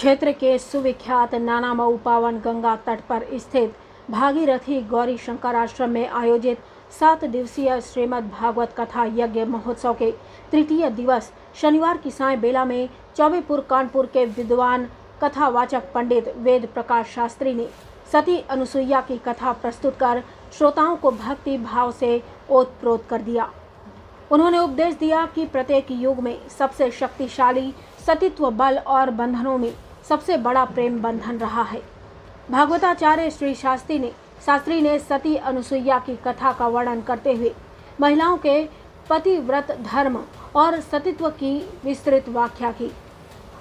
क्षेत्र के सुविख्यात नानामऊ पावन गंगा तट पर स्थित भागीरथी गौरी शंकर आश्रम में आयोजित 7 दिवसीय श्रीमद् भागवत कथा यज्ञ महोत्सव के तृतीय दिवस शनिवार की सायं बेला में चौबेपुर कानपुर के विद्वान कथावाचक पंडित वेद प्रकाश शास्त्री ने सती अनुसुईया की कथा प्रस्तुत कर श्रोताओं को भक्ति भाव से ओतप्रोत कर दिया। उन्होंने उपदेश दिया कि प्रत्येक युग में सबसे शक्तिशाली सतीत्व बल और बंधनों में सबसे बड़ा प्रेम बंधन रहा है। भागवताचार्य श्री शास्त्री ने सती अनुसुईया की कथा का वर्णन करते हुए महिलाओं के पतिव्रत धर्म और सतीत्व की विस्तृत व्याख्या की।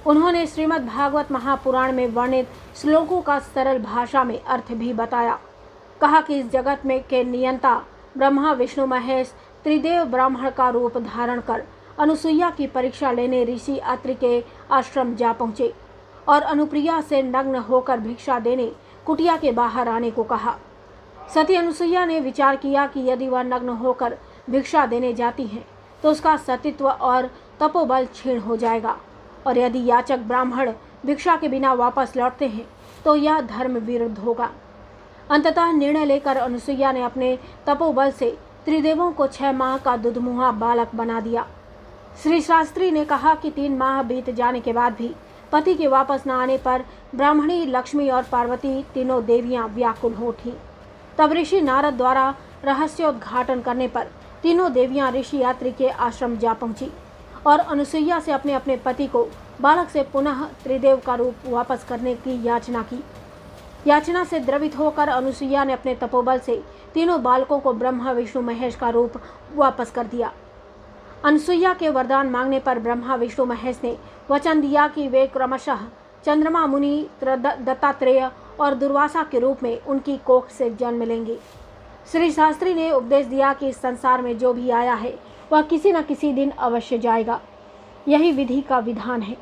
उन्होंने श्रीमद् भागवत महापुराण में वर्णित श्लोकों का सरल भाषा में अर्थ भी बताया। कहा कि इस जगत में के नियंता ब्रह्मा विष्णु महेश त्रिदेव ब्राह्मण का रूप धारण कर अनुसुईया की परीक्षा लेने ऋषि अत्रि के आश्रम जा पहुँचे और अनुप्रिया से नग्न होकर भिक्षा देने कुटिया के बाहर आने को कहा। सती अनुसुईया ने विचार किया कि यदि वह नग्न होकर भिक्षा देने जाती हैं तो उसका सतीत्व और तपोबल क्षीण हो जाएगा, और यदि याचक ब्राह्मण भिक्षा के बिना वापस लौटते हैं तो यह धर्म विरुद्ध होगा। अंततः निर्णय लेकर अनुसुईया ने अपने तपोबल से त्रिदेवों को 6 माह का दुधमुहा बालक बना दिया। श्री शास्त्री ने कहा कि 3 माह बीत जाने के बाद भी पति के वापस न आने पर ब्राह्मणी लक्ष्मी और पार्वती तीनों देवियां व्याकुल हो उठी। तब ऋषि नारद द्वारा रहस्योद्घाटन करने पर तीनों देवियां ऋषि अत्रि के आश्रम जा पहुंची और अनुसुईया से अपने अपने पति को बालक से पुनः त्रिदेव का रूप वापस करने की याचना की। याचना से द्रवित होकर अनुसुईया ने अपने तपोबल से तीनों बालकों को ब्रह्मा विष्णु महेश का रूप वापस कर दिया। अनुसुईया के वरदान मांगने पर ब्रह्मा विष्णु महेश ने वचन दिया कि वे क्रमशः चंद्रमा मुनि दत्तात्रेय और दुर्वासा के रूप में उनकी कोख से जन्म लेंगे। श्री शास्त्री ने उपदेश दिया कि इस संसार में जो भी आया है वह किसी न किसी दिन अवश्य जाएगा। यही विधि का विधान है।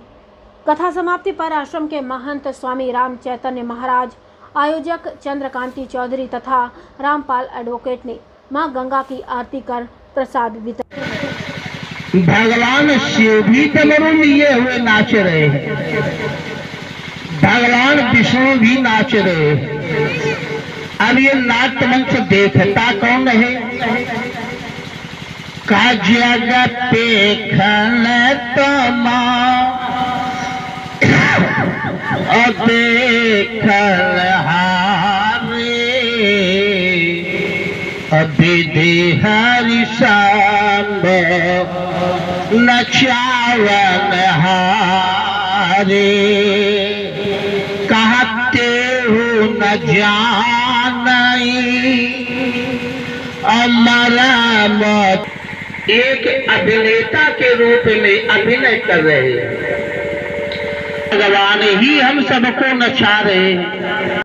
कथा समाप्ति पर आश्रम के महंत स्वामी राम चैतन्य महाराज, आयोजक चंद्रकांति चौधरी तथा रामपाल एडवोकेट ने मां गंगा की आरती कर प्रसाद वितरण। भगवान शिव भी डमरू लिए हुए नाच रहे हैं, भगवान विष्णु भी नाच रहे हैं। अब ये नाट्य मंच देखता कौन है? का जगत देखन देखन हारे विधि हरि शाम नचावन हारे कहते हो न जानई अमरा मत। एक अभिनेता के रूप में अभिनय कर रहे हैं, भगवान ही हम सबको नचा रहे हैं।